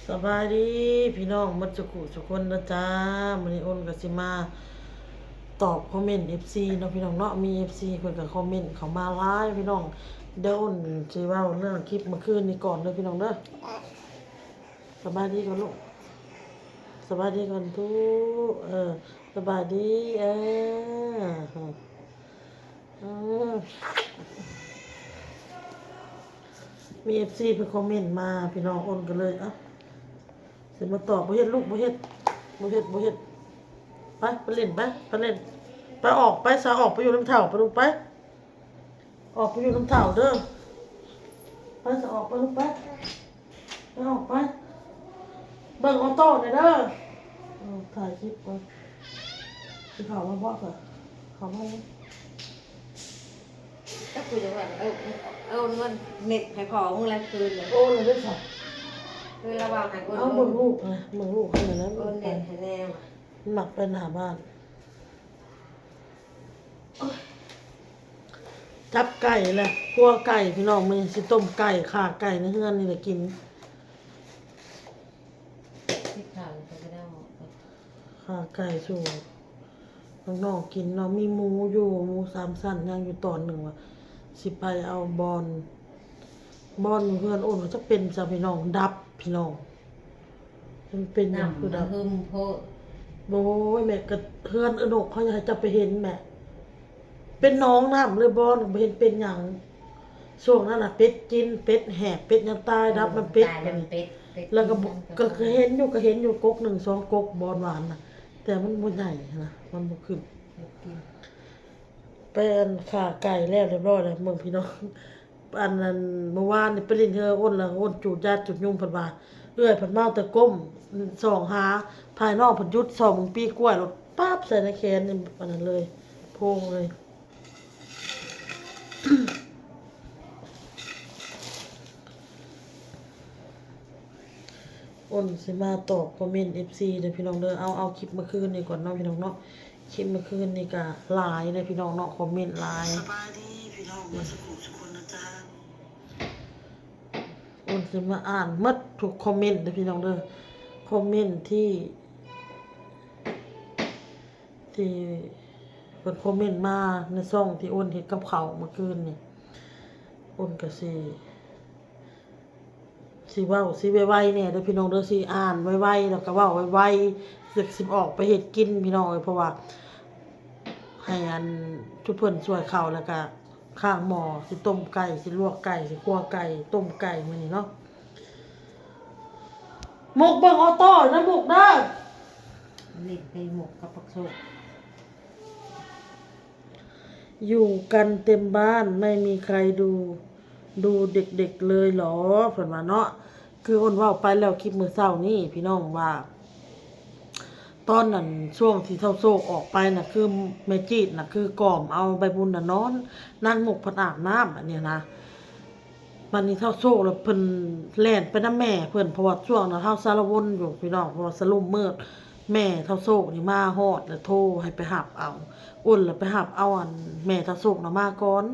สบายดีพี่น้องมัจจุกุทุกคนนะจ๊ะมื้อนี้อ้นก็สิมาตอบคอมเมนต์ FC เนาะพี่น้องเนาะมี FC เพิ่นก็คอมเมนต์เข้ามาหลายพี่น้องเดี๋ยวอ้นสิเว้าเรื่องคลิปเมื่อคืนนี้ก่อนเด้อพี่น้องเด้อสบายดีก่อนลูกสบายดีก่อนทุกสบายดีเออมี FC เพิ่นคอมเมนต์มาพี่น้องอ้นก็เลยสิมาตอบบ่เฮ็ดลูกบ่เฮ็ดไปเล่นไปเล่นไปออกไปซะออกไปอยู่น้ำเถ่าไปลูกไปออกไปอยู่น้ำเถ่าเด้อไปซะออกไปลูกไปออกไปเบิ่งออโต้หน่อยเด้อถ่ายคลิปก่อนสิเขามาบอกเหรอเขามาก็คุยกันว่าเอาเงินเน็ตให้พอมึงแล้วคืนเลยโอ้เลยได้ค่ะคือระหว่างหาคนเอาเบิ่งลูกนะเบิ่งลูกให้หน่อยนะโอนเน็ตให้แนวหนักไปหาบ้านจับไก่แหละคั่วไก่พี่น้องมีสิต้มไก่ข่าไก่ในเฮือนนี่แหละกินที่ข่าวก็ไม่ได้หมดข่าไก่สู่น้องๆกินเนาะมีหมูอยู่หมูสามชั้นยังอยู่ตอนหนึ่งว่ะสิไปเอาบอนเพื่อนโอนว่าจะเป็นจะพี่น้องดับพี่น้องมันเป็นอย่างคือดับ หึมโพดโอ้ยแม่กระเพื่อนอนกเขาอยากจะไปเห็นแม่เป็นน้องน้ำเลยบอลไปเห็นเป็นอย่างช่วงนั้นน่ะเป็ดกินเป็ดแหกเป็ดยังตายดับมันเป็ดแล้วก็เห็นอยู่กกหนึ่งสองกกบอลหวานน่ะแต่มันบ่ใหญ่นะมันบ่ขึ้นเป็นขาไก่แล้วเรียบร้อยเลยเมืองพี่น้องอันนั้นเมื่อวานนี่ไปเล่นเธออ้นละอ้นจูดญาติจุดยุ่งเพิ่นว่าเอื้อยเพิ่นเมาแต่ก้มส่องหาภายนอกเพิ่นยุดส่องปีกล้วยรถป๊าบใส่ในแขนนี่อันนั้นเลยโพงเลยอ้นสิมาตอบคอมเมนต์ FC เด้อพี่น้องเด้อเอาคลิปเมื่อคืนนี่ก่อนเนาะพี่น้องเนาะคลิปเมื่อคืนนี่ก็หลายเลยพี่น้องเนาะคอมเมนต์หลายสบายดีพี่น้องมาสักคนนะจ๊ะอ้นสิมาอ่านหมดทุกคอมเมนต์เด้อพี่น้องเด้อคอมเมนต์ที่เพิ่นคอมเมนต์มาในช่องที่อ้นเฮ็ดกับข้าวเมื่อคืนนี่อ้นก็สิเว้าสิไวๆเนี่ยเด้อพี่น้องเด้อสิอ่านไวๆแล้วก็เว้าไวๆสิออกไปเฮ็ดกินพี่น้องเพราะว่าให้อันทุกเพิ่นช่วยข้าวแล้วก็ข้างหม้อสิต้มไก่สิลวกไก่สิคั่วไก่ต้มไก่มื้อนี้เนาะหมกเบิ่งออโต้นะหมกเด้อเล่นไปหมกกับปักโซอยู่กันเต็มบ้านไม่มีใครดูเด็กๆเลยเหรอเพิ่นว่าเนาะคืออ้นเว้าไปแล้วคลิปมื้อเช้านี้พี่น้องว่าตอนนั้นช่วงที่เฒ่าโซกออกไปน่ะคือแม่จีดน่ะคือกล่อมเอาใบบุญน่ะนอนนั่งหมกเพิ่นอาบน้ำอันนี้นะบัดนี้เฒ่าโซกแล้วเพิ่นแล่นไปนำแม่เพิ่นเพราะว่าช่วงนั้นเฮาสารวนอยู่พี่น้องเพราะว่าสลุ่มมืดแม่เฒ่าโซกนี่มาฮอดแล้วโทรให้ไปรับเอาอ้นแล้วไปรับเอาอันแม่เฒ่าโซกน่ะมาก่อน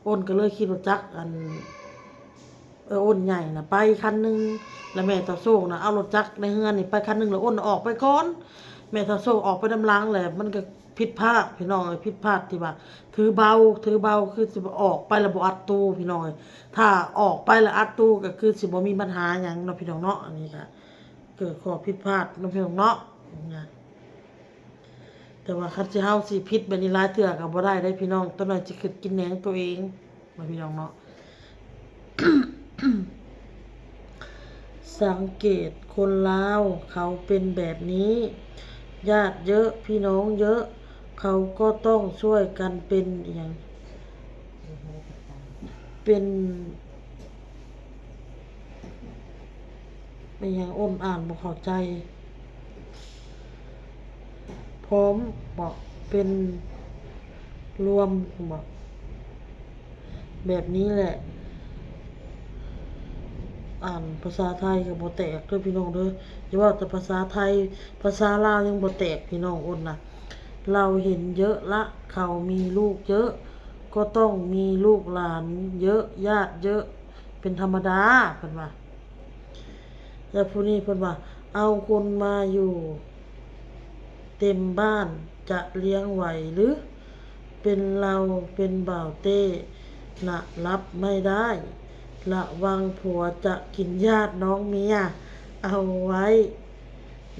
อ้นก็เลยขี่รถจักรอันอ้นใหญ่น่ะไปคันนึงแล้วแม่เฒ่าโซกน่ะเอารถจักรในเฮือนนี่ไปคันนึงแล้วอ้นออกไปก่อนแม่เฒ่าโซกออกไปนำหลังแหละมันก็ผิดพลาดพี่น้องผิดพลาดที่ว่าถือเบาคือสิออกไปแล้วบ่อัดตู้พี่น้องถ้าออกไปแล้วอัดตู้ก็คือสิบ่มีปัญหาหยังเนาะพี่น้องเนาะอันนี้ก็เกิดข้อผิดพลาดเนาะพี่น้องเนาะนะแต่ว่าคันสิเฮาสิผิดแบบนี้หลายเทื่อก็บ่ได้เด้พี่น้องตัวน้อยสิคิดกินแหนงตัวเองว่าพี่น้องเนาะ สังเกตคนลาวเขาเป็นแบบนี้ญาติเยอะพี่น้องเยอะเขาก็ต้องช่วยกันเป็นอย่างเป็นอย่างอ้นอ่านบ่เข้าใจพร้อมบอกเป็นรวมบอกแบบนี้แหละอ่านภาษาไทยก็บ่แตกเด้อพี่น้องเด้ออย่าว่าแต่ภาษาไทยภาษาลาวยังบ่แตกพี่น้องอ้นน่ะเราเห็นเยอะละเขามีลูกเยอะก็ต้องมีลูกหลานเยอะญาติเยอะเป็นธรรมดาเพิ่นว่า แล้วผู้นี้เพิ่นว่าเอาคนมาอยู่เต็มบ้านจะเลี้ยงไหวหรือเป็นเราเป็นบ่าวเต้น่ะรับไม่ได้ระวังผัวจะกินญาติน้องเมียเอาไว้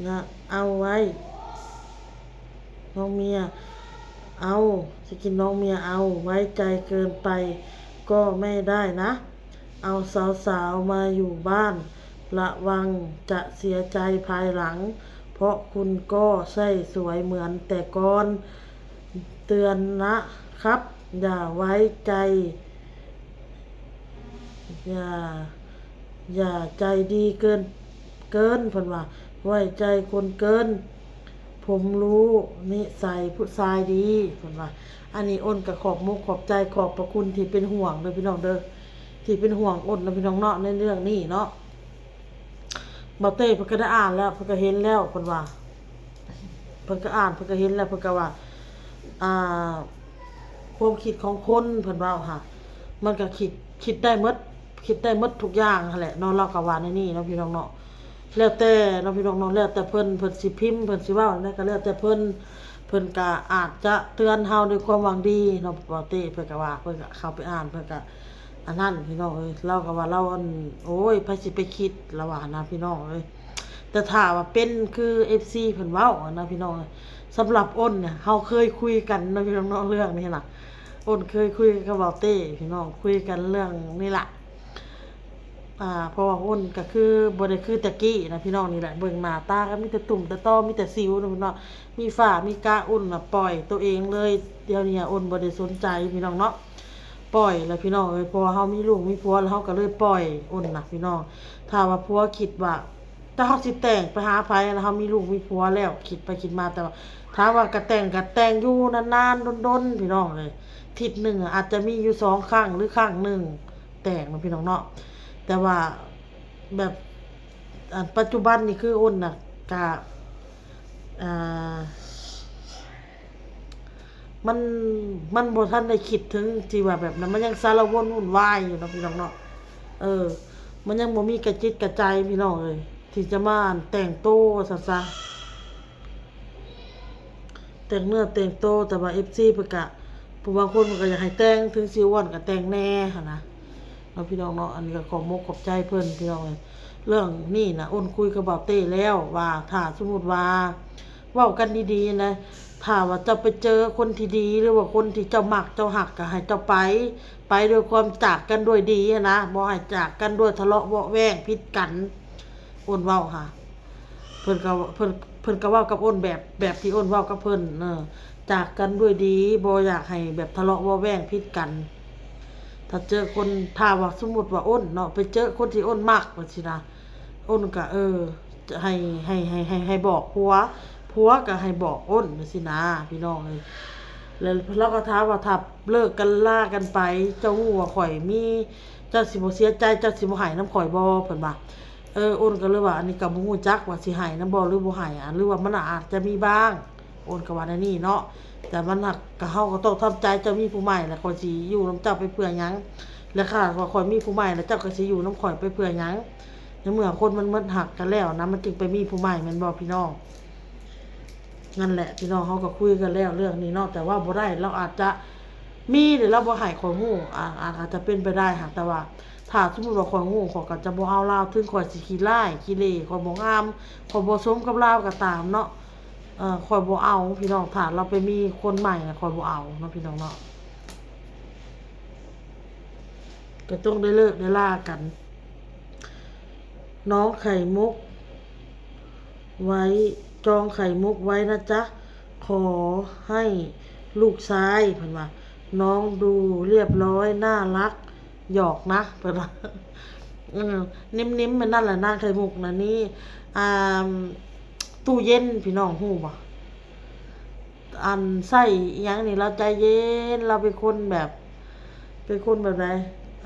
นะเอาไว้น้องเมียเอาจะกินน้องเมียเอาไว้ใจเกินไปก็ไม่ได้นะเอาสาวๆมาอยู่บ้านระวังจะเสียใจภายหลังเพราะคุณก็ใช่สวยเหมือนแต่ก่อนเตือนนะครับอย่าไว้ใจอย่าอย่าใจดีเกินเพิ่นว่าไว้ใจคนเกินผมรู้นิสัยผู้ชายดีเพิ่นว่าอันนี้อ้นก็ขอบมุกขอบใจขอบพระคุณที่เป็นห่วงเด้อพี่น้องเด้อที่เป็นห่วงอ้นนะพี่น้องเนาะในเรื่องนี้เนาะบ่าวเต้เพิ่นก็ได้อ่านแล้วเพิ่นก็เห็นแล้วเพิ่นว่าเพิ่นก็อ่านเพิ่นก็เห็นแล้วเพิ่นก็ว่าอ่าความคิดของคนเพิ่นว่าค่ะมันก็คิดได้หมดคิดได้หมดทุกอย่างนั่นแหละเนาะเราก็ว่าในนี้เนาะพี่น้องเนาะแล้วแต่เนาะพี่น้องเนาะแล้วแต่เพิ่นสิพิมพ์เพิ่นสิเว้านั่นก็แล้วแต่เพิ่นก็อาจจะเตือนเฮาด้วยความหวังดีเนาะบ่าวเต้เพิ่นก็ว่าเพิ่นก็เข้าไปอ่านเพิ่นก็อันนั้นพี่น้องเอ้ยเราก็ว่าเราอันโอ้ยไผสิไปคิดละว่านะพี่น้องเอ้ยแต่ถ้าว่าเป็นคือ FC เพิ่นเว้านะพี่น้องสำหรับอ้นเนี่ยเฮาเคยคุยกันเนาะพี่น้องเนาะเรื่องนี้ล่ะอ้นเคยคุยกับบ่าวเต้พี่น้องคุยกันเรื่องนี่ล่ะเพราะว่าอ้นก็คือบ่ได้คือตะกี้นะพี่น้องนี่แหละเบิ่งหน้าตาก็มีแต่ตุ่มแต่ต้อมีแต่สิวนะพี่น้องมีฝ้ามีกระอ้นน่ะปล่อยตัวเองเลยเดี๋ยวนี้อ้นบ่ได้สนใจพี่น้องเนาะปล่อยแล้วพี่น้องเอ้ยพอเฮามีลูกมีผัวแล้วเฮาก็เลยปล่อยอ้นน่ะพี่น้องถ้าว่าผัวคิดว่าถ้าเฮาสิแต่งไปหาไผแล้วเฮามีลูกมีผัวแล้วคิดไปคิดมาแต่ว่าถ้าว่าก็แต่งอยู่นานๆดนๆพี่น้องเอ้ยอาทิตย์หนึงอาจจะมีอยู่2ครั้งหรือครั้งหนึงแต่งนะพี่น้องเนาะแต่ว่าแบบปัจจุบันนี่คืออ้นน่ะกะอ่ามันบ่ทันได้คิดถึงที่ว่าแบบนั้นมันยังสารวนวุ่นวายอยู่เนาะพี่น้องเนาะมันยังบ่มีกระจิตกระใจพี่น้องเอ้ยที่จะมาแต่งโตซะแต่งเนื้อแต่งโตแต่ว่า FC เพิ่นก็ผู้บางคนเพิ่นก็อยากให้แต่งถึงสิอ้วนก็แต่งแน่หั่นนะเนาะพี่น้องเนาะอันนี้ก็ขอมกขอบใจเพิ่นพี่น้องเอ้ยเรื่องนี้น่ะอ้นคุยกับบ่าวเต้แล้วว่าถ้าสมมุติว่าเว้ากันดีๆนะถ้าว่าเจ้าไปเจอคนที่ดีหรือว่าคนที่เจ้ามักเจ้าฮักก็ให้เจ้าไปด้วยความจากกันด้วยดีอะนะบ่ให้จากกันด้วยทะเลาะเบาะแว้งผิดกันอ้นเว้าค่ะเพิ่นก็เว้ากับอ้นแบบที่อ้นเว้ากับเพิ่นจากกันด้วยดีบ่อยากให้แบบทะเลาะเบาะแว้งผิดกันถ้าเจอคนถ้าว่าสมมุติว่าอ้นเนาะไปเจอคนที่อ้นมักว่าสินะอ้นก็จะให้บอกผัวก็ให้บอกอ้นว่าสินะพี่น้องเอ้ยแล้วเราก็ถามว่าถ้าเลิกกันลากันไปเจ้าฮู้ว่าข่อยมีเจ้าสิบ่เสียใจเจ้าสิบ่ให้นำข่อยบ่เพิ่นว่าอ้นก็เลยว่าอันนี้ก็บ่ฮู้จักว่าสิให้นำบ่หรือบ่ให้หรือว่ามันอาจจะมีบ้างอ้นก็ว่าในนี้เนาะแต่มันหักก็เฮาก็ต้องทำใจเจ้ามีผู้ใหม่แล้วข่อยสิอยู่นำเจ้าไปเพื่อหยังและค่ะว่าข่อยมีผู้ใหม่แล้วเจ้าก็สิอยู่นำข่อยไปเพื่อหยังในเมื่อคนมันหมดหักกันแล้วนะมันจึงไปมีผู้ใหม่แม่นบ่พี่น้องนั่นแหละพี่น้องเขาก็คุยกันแล้วเรื่องนี้เนาะแต่ว่าบ่ได้เราอาจจะมีหรือเราบ่ให้ข่อยฮู้อาจจะเป็นไปได้ค่ะแต่ว่าถ้าสมมุติว่าข่อยฮู้ข่อยก็จะบ่เอาลาวถึงข่อยสิขี้ร้ายขี้เหร่ข่อยบ่งามข่อยบ่สมกับลาวก็ตามเนาะข่อยบ่เอาพี่น้องถ้าเราไปมีคนใหม่น่ะข่อยบ่เอาเนาะพี่น้องเนาะก็ต้องได้เลิกได้ลากันน้องไข่มุกไว้จองไข่มุกไว้นะจ๊ะขอให้ลูกชายเพิ่นว่าน้องดูเรียบร้อยน่ารักหยอกนะเพิ่นว่านิ่มๆมันนั่นแหละนางไข่มุกนะนี่อ่าตู้เย็นพี่น้องฮู้บ่อันใส่อีหยังนี่เราใจเย็นเราเป็นคนแบบใด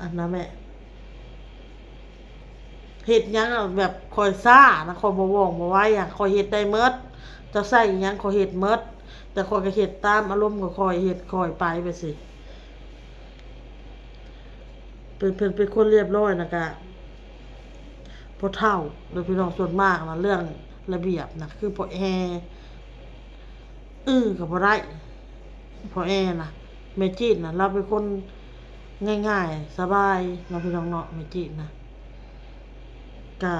อันนะแม่เฮ็ดหยังแบบคอยซ่านะคอยบ่ว่องบ่ไวคอยเฮ็ดได้หมดจะใส่อีหยังคอยเฮ็ดหมดแต่คอยก็เฮ็ดตามอารมณ์ของคอยเฮ็ดคอยไปสิเป็นคนเรียบร้อยนะกะ พอเฒ่าโดยพี่น้องส่วนมากนะเรื่องระเบียบนะคือพอแอก็บ่ได้พอแอนะแม่จีดนะเราเป็นคนง่ายๆสบายเนาะพี่น้องเนาะแม่จีดนะก็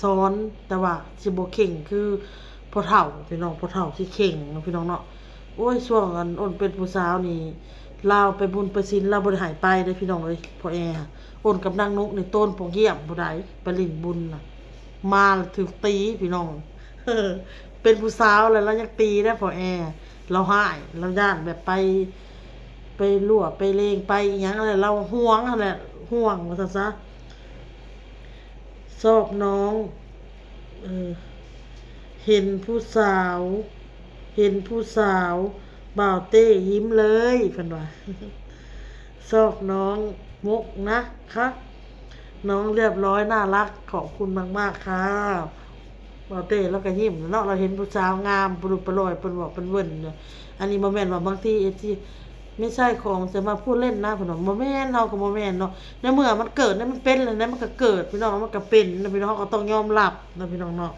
สอนแต่ว่าสิบ่เข่งคือพอเฒ่าพี่น้องพอเฒ่าที่เข่งเนาะพี่น้องเนาะโอ้ยช่วงอันอ้นเป็นผู้สาวนี่ลาวไปบุญไปศีลลาวบ่ได้หายไปเด้อพี่น้องเอ้ยพอแออ้นกับนางนกนี่ต้นปงเยี่ยมบ่ได้ไปลิ้นบุญน่ะมาแล้วถูกตีพี่น้องเป็นผู้สาวแล้วเรายังตีได้พอแอเราหายเราย่านแบบไปรั่วไปเลงไปอิหยังอะไรเราห่วงนั่นแหละห่วงว่าซั่นซะชอบน้องเออ เห็นผู้สาว เห็นผู้สาวบ่าวเต้ยิ้มเลยเพิ่นว่า ชอบน้องมุกนะคะน้องเรียบร้อยน่ารักขอบคุณมากๆค่ะบ่าวเต้แล้วก็ยิ้มเนาะเราเห็นผู้สาวงามปรุปรอยเพิ่นบอกเพิ่นเวิ้นเนาะอันนี้บ่แม่นว่าบางทีที่ไม่ใช่ของจะมาพูดเล่นนะเพิ่นว่าบ่แม่นเฮาก็บ่แม่นเนาะในเมื่อมันเกิดเนี่ยมันเป็นแล้วนะมันก็เกิดพี่น้องมันก็เป็นนะพี่น้องเฮาก็ต้องยอมรับนะพี่น้องเนาะ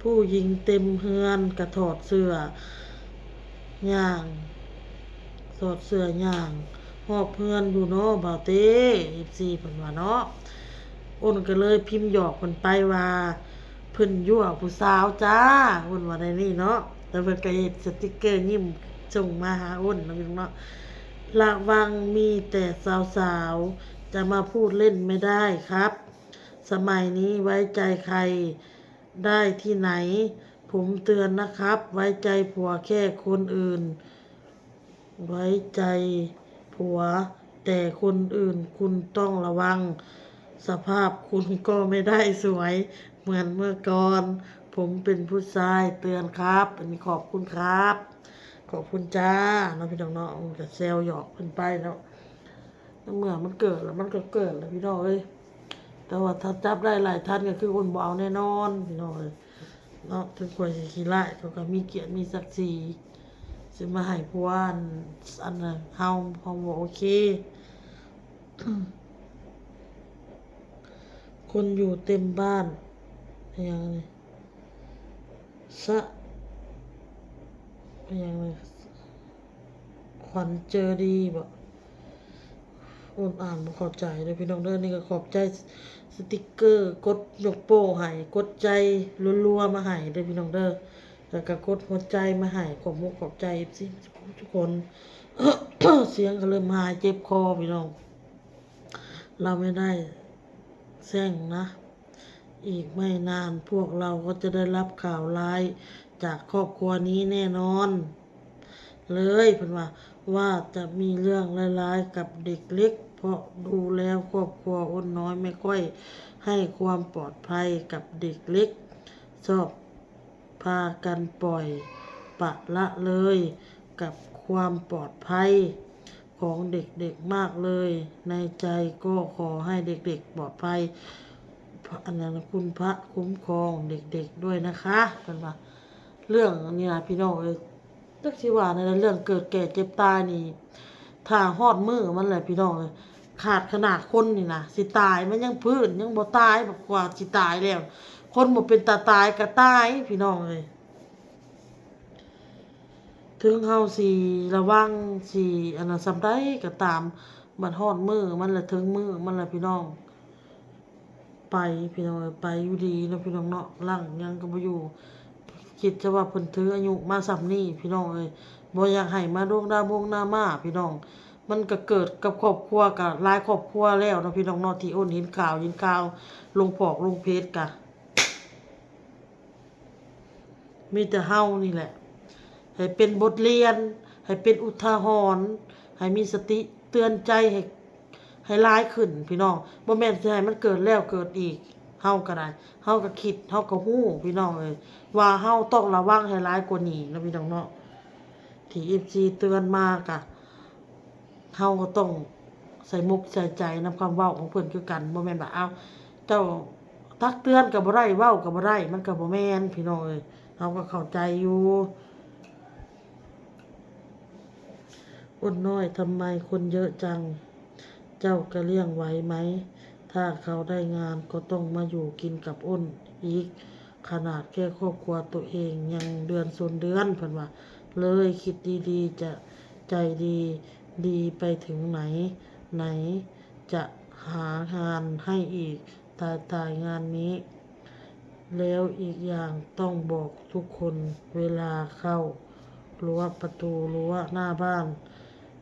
ผู้หญิงเต็มเฮือนกระถอดเสื้อย่างถอดเสื้อย่างหอบเฮือนอยู่เนาะบ่าวเต้14เพิ่นว่าเนาะอ้นก็เลยพิมพ์หยอกเพิ่นไปว่าเพิ่นยั่วผู้สาวจ้าอ้นว่าได้นี่เนาะแต่เพิ่นก็เฮ็ดสติกเกอร์ยิ้มส่งมาหาอ้นเนาะพี่น้องเนาะระวังมีแต่สาวๆจะมาพูดเล่นไม่ได้ครับสมัยนี้ไว้ใจใครได้ที่ไหนผมเตือนนะครับ ไว้ใจผัวแค่คนอื่น ไว้ใจผัวแต่คนอื่นคุณต้องระวัง สภาพคุณก็ไม่ได้สวยเหมือนเมื่อก่อน ผมเป็นผู้ชายเตือนครับอันนี้ขอบคุณครับ ขอบคุณจ้าเนาะพี่น้องเนาะจะแซวหยอกเพิ่นไปเนาะเมื่อมันเกิดแล้วมันก็เกิดแล้วพี่น้องเอ้ยแต่ว่าถ้าจับได้หลายท่านก็คือคนบ่เอาแน่นอนพี่น้องเอ้ยเนาะถึงควรสิขี้ร้ายเขาก็มีเกียรติมีศักดิ์ศรีสิมาให้ผู้ว่าอันน่ะเฮาบ่โอเค คนอยู่เต็มบ้านอย่างนี้สะอย่างนี้ขวัญเจอดีบ่อ่นอ่านบ่เข้าใจเด้อพี่น้องเด้อนี่ก็ขอบใจสติกเกอร์กดยกโป้ให้กดใจรัวๆมาให้เด้อพี่น้องเด้อแล้วก็กดหัวใจมาให้ขอบมุกขอบใจ FC ทุกคน เสียงก็เริ่มหายเจ็บคอพี่น้องเราไม่ได้แซงนะ อีกไม่นานพวกเราก็จะได้รับข่าวร้ายจากครอบครัวนี้แน่นอนเลยเพิ่นว่าจะมีเรื่องร้ายๆกับเด็กเล็กเพราะดูแล้วครอบครัวอ้นน้อยไม่ค่อยให้ความปลอดภัยกับเด็กเล็กชอบพากันปล่อยปละละเลยกับความปลอดภัยของเด็กๆมากเลยในใจก็ขอให้เด็กๆปลอดภัย อันนั้นคุณพระคุ้มครองเด็กๆด้วยนะคะเป็นว่าเรื่องนี้นะพี่น้องเอ้ยจักสิว่าในเรื่องเกิดแก่เจ็บตายนี่ถ้าฮอดมือมันแหละพี่น้องเอ้ยขาดขนาดคนนี่นะสิตายมันยังพื้นยังบ่ตายแบบกว่าสิตายแล้วคนบ่เป็นตาตายก็ตายพี่น้องเอ้ยถึงเฮาสิระวังสิอันนั้นซำใดก็ตามมันฮอดมือมันละถึงมือมันละพี่น้อง ไปพี่น้องเอ้ยไปอยู่ดีเนาะพี่น้องเนาะหลังยังก็บ่อยู่คิดจะว่าเพิ่นถืออายุมาส่ำนี้พี่น้องเอ้ยบ่อยากให้มาโด่งดาวงหน้ามาพี่น้องมันก็เกิดกับครอบครัวก็หลายครอบครัวแล้วเนาะพี่น้องเนาะที่โอ้นเห็นข่าวลงพอกลงเพจก็มีแต่เฮานี่แหละให้เป็นบทเรียนให้เป็นอุทาหรณ์ให้มีสติเตือนใจให้ร้ายขึ้นพี่น้องบ่แม่นสิให้มันเกิดแล้วเกิดอีกเฮาก็ได้เฮาก็คิดเฮาก็ฮู้พี่น้องเอ้ยว่าเฮาต้องระวังให้ร้ายกว่านี้นะพี่น้องเนาะที่ FC เตือนมาก็เฮาก็ต้องใส่มุกใส่ใจนำคำเว้าของเพิ่นคือกันบ่แม่นว่าอ้าวเจ้าตักเตือนก็บ่ได้เว้าก็บ่ได้มันก็บ่แม่นพี่น้องเอ้ยเฮาก็เข้าใจอยู่อ้นน้อยทำไมคนเยอะจัง เจ้าก็เลี้ยงไหวไหมถ้าเขาได้งานก็ต้องมาอยู่กินกับอ้นอีกขนาดแค่ครอบครัวตัวเองยังเดือนส่วนเดือนเพิ่นว่าเลยคิดดีๆจะใจดีดีไปถึงไหนไหนจะหางานให้อีกตายงานนี้แล้วอีกอย่างต้องบอกทุกคนเวลาเข้ารั้วประตูรั้วหน้าบ้าน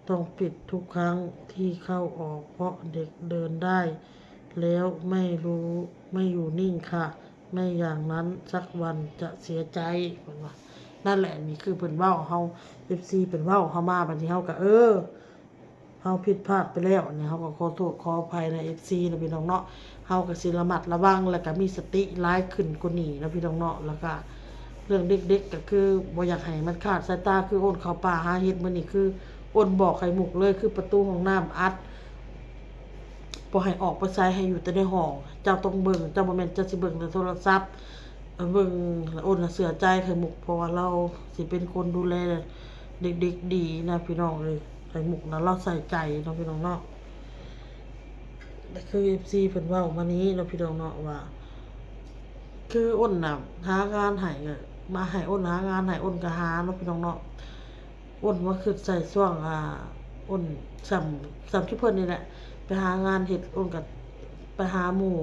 ต้องปิดทุกครั้งที่เข้าออกเพราะเด็กเดินได้แล้วไม่รู้ไม่อยู่นิ่งค่ะไม่อย่างนั้นสักวันจะเสียใจเพิ่นว่านั่นแหละนี่คือเพิ่นเว้าเฮา FC เพิ่นเว้าเฮามาบัดนี้เฮาก็เฮาผิดพลาดไปแล้วนี่เฮาก็ขอโทษขออภัยนะ FC นะพี่น้องเนาะเฮาก็สิระมัดระวังแล้วก็มีสติหลายขึ้นกว่านี้นะพี่น้องเนาะแล้วก็เรื่องเด็กๆก็คือบ่อยากให้มันขาดสายตาคือโอนเข้าป่าหาเห็ดมื้อนี้คือโอนบอกไข่มุกเลยคือประตูห้องน้ำอัดบ่ให้ออกไปไสให้อยู่แต่ในห้องเจ้าต้องเบิ่งเจ้าบ่แม่นเจ้าสิเบิ่งแต่โทรศัพท์เบิ่งโอนน่ะเชื่อใจไข่มุกเพราะว่าเราสิเป็นคนดูแลเด็กๆดีนะพี่น้องเอ้ยไข่มุกนะเราใส่ใจเนาะพี่น้องเนาะคือ FC เพิ่นเว้ามานี้เนาะพี่น้องเนาะว่าคืออ้นน่ะหางานให้ก็มาให้อ้นหางานให้อ้นก็หาเนาะพี่น้องเนาะอ้นว่าคือใส่ช่วงอ้นซ้ำที่เพิ่นนี่แหละไปหางานเฮ็ดอ้นก็ไปหาหมู่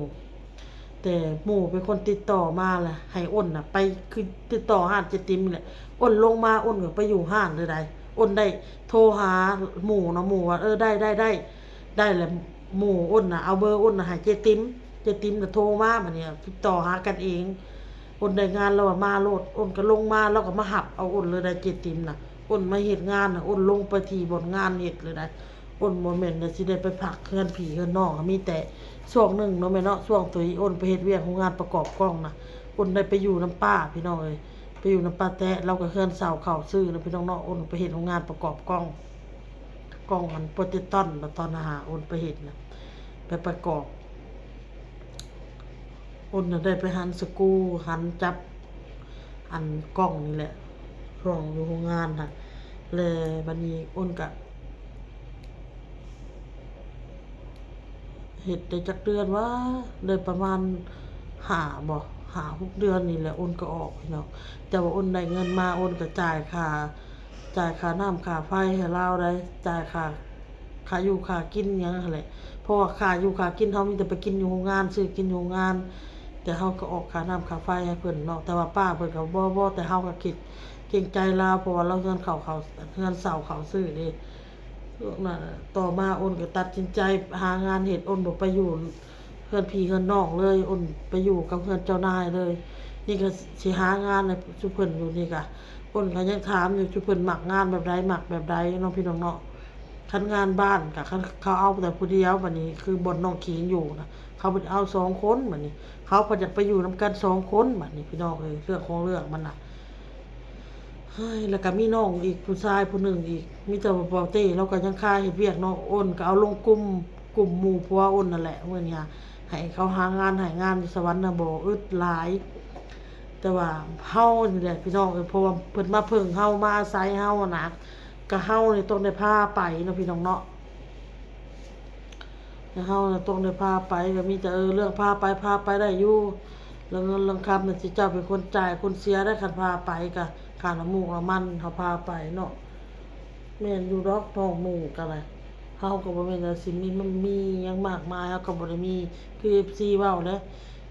แต่หมู่เป็นคนติดต่อมาแหละให้อ้นน่ะไปคือติดต่อห้านเจติมนี่แหละอ้นลงมาอ้นก็ไปอยู่ห้านเลยได้อ้นได้โทรหาหมู่เนาะหมู่ว่าได้แหละหมู่อ้นน่ะเอาเบอร์อ้นน่ะให้เจติมน่ะโทรมาบัดนี้ติดต่อหากันเองอ้นได้งานแล้วว่ามาโลดอ้นก็ลงมาแล้วก็มาหับเอาอ้นเลยได้เจติมน่ะอ้นมาเฮ็ดงานน่ะอ้นลงไปที่บ่อนงานเฮ็ดเลยได้อ้นบ่แม่นสิได้ไปพักเฮือนพี่เฮือนน้องมีแต่ช่วงหนึงเนาะแม่เนาะช่วงตัวอ้นไปเฮ็ดเวียกของงานประกอบกล้องน่ะอ้นได้ไปอยู่น้ำป้าพี่น้องเอ้ยไปอยู่น้ำป้าแตะเราก็เฮือนเสาเข้าซื้อนะพี่น้องเนาะอ้นไปเฮ็ดของงานประกอบกล้องอันโปรเจคตอนตอนอาหารอ้นไปเฮ็ดน่ะไปประกอบอ้นน่ะได้ไปหันสกรูหันจับอันกล้องนี่แหละช่วงอยู่โรงงานน่ะแล้วบัดนี้อ้นก็เฮ็ดได้จักเดือนว่าได้ประมาณ5 6 เดือนนี่แหละอ้นก็ออกพี่น้องแต่ว่าอ้นได้เงินมาอ้นก็จ่ายค่าน้ำค่าไฟให้เลาได้จ่ายค่าอยู่ค่ากินหยังนั่นแหละเพราะว่าค่าอยู่ค่ากินเฮามีแต่ไปกินอยู่โรงงานซื้อกินอยู่โรงงานแต่เฮาก็ออกค่าน้ำค่าไฟให้เพิ่นเนาะแต่ว่าป้าเพิ่นก็บ่แต่เฮาก็คิดเกรงใจเลาเพราะว่าเราเงินเขาเงินเสาเขาซื้อเด้ช่วงนั้นต่อมาอ้นก็ตัดสินใจหางานเฮ็ดอ้นบ่ไปอยู่เฮือนพี่เฮือนน้องเลยอ้นไปอยู่กับเฮือนเจ้านายเลยนี่ก็สิหางานให้ซุเพิ่นอยู่นี่ก็อ้นก็ยังถามอยู่ซุเพิ่นมักงานแบบใดมักแบบใดเนาะพี่น้องเนาะคันงานบ้านก็เขาเอาแต่ผู้เดียวบัดนี้คือบ่อนน้องขิงอยู่นะเขาบ่เอา2 คนบัดนี้เขาก็จะไปอยู่นํกัน2 คนบัดนี้พี่น้องเอ้ยเรื่องของเรื่องมันน่ะ เฮ้ยแล้วก็มีน้องอีกผู้ชายผู้หนึ่งอีกมีแต่ว่าเต้เราก็ยังคาเฮ็ดเวียกเนาะอ้นก็เอาลงกลุ่มหมู่ผัวอ้นนั่นแหละมื้อนี้ให้เขาหางานให้งานสวรรค์น่ะบ่อึดหลายแต่ว่าเฮานี่แหละพี่น้องเอ้ยเพราะว่าเพิ่นมาพึ่งเฮามาอาศัยเฮาอะนะก็เฮานี่ต้องได้พาไปเนาะพี่น้องเนาะแล้วเฮาน่ะต้องได้พาไปก็มีแต่เรื่องพาไปได้อยู่เรื่องเงินเรื่องคำน่ะสิเจ้าเป็นคนจ่ายคนเสียได้คันพาไปก็ค่าน้ำมูกน้ำมันเฮาพาไปเนาะ แม่นอยู่ดอกน้องหมู่ก็ได้เฮาก็บ่แม่นว่าสิมีหยังมากมายเฮาก็บ่ได้มีคือ FC เว้าเด้อ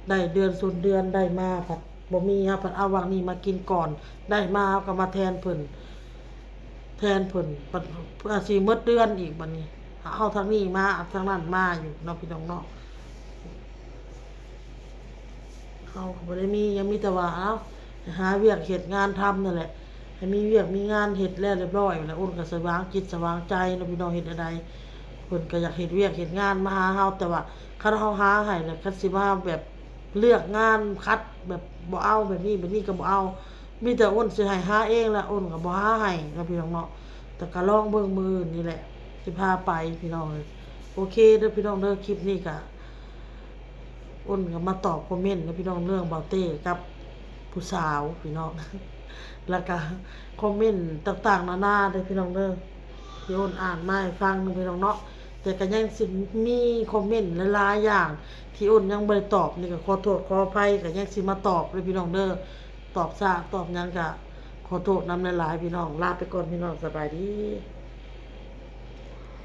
ได้เดือนส่วนเดือนได้มาผัดบ่มีเฮาผัดเอาวังนี้มากินก่อนได้มาเฮาก็มาแทนเพิ่นบัดสิหมดเดือนอีกบัดนี้เอาทางนี้มาเอาทางนั้นมาอยู่เนาะพี่น้องเนาะเฮาก็บ่ได้มีหยังมีแต่ว่าหาเวียกเฮ็ดงานทำนั่นแหละ ให้มีเวียกมีงานเฮ็ดแล้วเรียบร้อยแล้วอ้นก็สว่างจิตสว่างใจเนาะพี่น้องเฮ็ดอะไรเพิ่นก็อยากเฮ็ดเวียกเฮ็ดงานมาหาเฮาแต่ว่าคันเฮาหาให้น่ะคันสิมาแบบเลือกงานคัดแบบบ่เอาแบบนี้ก็บ่เอามีแต่อ้นสิให้หาเองแล้วอ้นก็บ่หาให้เนาะพี่น้องเนาะแต่ก็ลองเบิ่งมื้อนี่แหละสิพาไปพี่น้องเอ้ยโอเคเด้อพี่น้องเด้อคลิปนี้ก็อ้นก็มาตอบคอมเมนต์นะพี่น้องเรื่องเบาเต้กับผู้สาวพี่น้อง แล้วก็คอมเมนต์ต่างๆนานาเด้อพี่น้องเด้อที่อ้นอ่านมาให้ฟังพี่น้องเนาะ แต่ก็ยังสิมีคอมเมนต์หลายๆอย่าง ที่อ้นยังบ่ได้ตอบนี่ก็ขอโทษขออภัยก็ยังสิมาตอบเลยพี่น้องเด้อตอบช้าตอบหยังก็ขอโทษนำหลายๆพี่น้องลาไปก่อนพี่น้องสบายดี